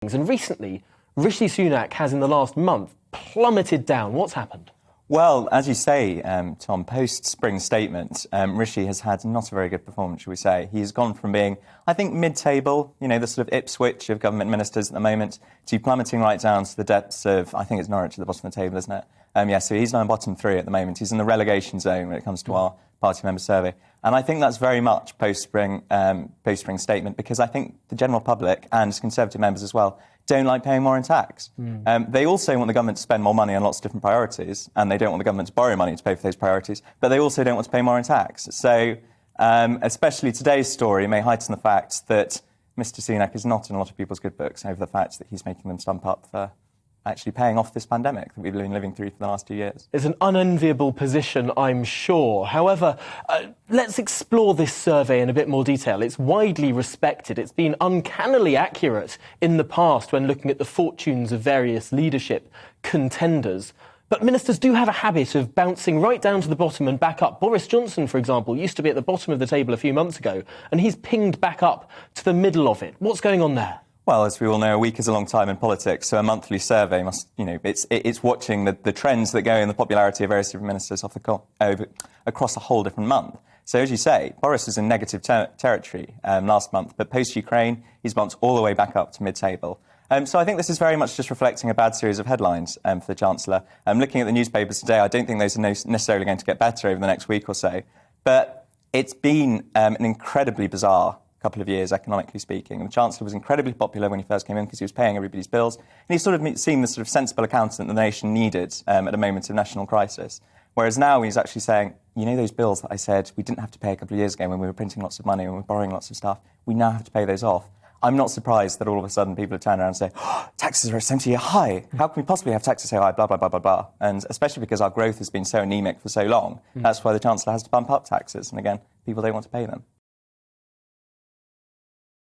And recently, Rishi Sunak has in the last month plummeted down. What's happened? Well, as you say, Tom, post-spring statement, Rishi has had not a very good performance, shall we say. He's gone from being, I think, mid-table, the sort of Ipswich of government ministers at the moment, to plummeting right down to the depths of, I think it's Norwich at the bottom of the table, isn't it? So he's now in bottom three at the moment. He's in the relegation zone when it comes to our party member survey. And I think that's very much post-spring statement, because I think the general public and Conservative members as well don't like paying more in tax. They also want the government to spend more money on lots of different priorities, and they don't want the government to borrow money to pay for those priorities, but they also don't want to pay more in tax. So especially today's story may heighten the fact that Mr. Sunak is not in a lot of people's good books over the fact that he's making them stump up for actually paying off this pandemic that we've been living through for the last 2 years. It's an unenviable position, I'm sure. However, let's explore this survey in a bit more detail. It's widely respected. It's been uncannily accurate in the past when looking at the fortunes of various leadership contenders. But ministers do have a habit of bouncing right down to the bottom and back up. Boris Johnson, for example, used to be at the bottom of the table a few months ago, and he's pinged back up to the middle of it. What's going on there? Well, as we all know, a week is a long time in politics, so a monthly survey must, it's watching the trends that go in the popularity of various different ministers across a whole different month. So, as you say, Boris was in negative territory last month, but post-Ukraine, he's bumped all the way back up to mid-table. So I think this is very much just reflecting a bad series of headlines for the Chancellor. Looking at the newspapers today, I don't think those are necessarily going to get better over the next week or so, but it's been an incredibly bizarre couple of years, economically speaking. And the Chancellor was incredibly popular when he first came in because he was paying everybody's bills. And he's sort of seemed the sort of sensible accountant the nation needed at a moment of national crisis. Whereas now he's actually saying, those bills that I said we didn't have to pay a couple of years ago when we were printing lots of money and we were borrowing lots of stuff, we now have to pay those off. I'm not surprised that all of a sudden people have turned around and say, taxes are at a 70-year high. How can we possibly have taxes so high, blah, blah, blah, blah, blah. And especially because our growth has been so anemic for so long, that's why the Chancellor has to bump up taxes. And again, people don't want to pay them.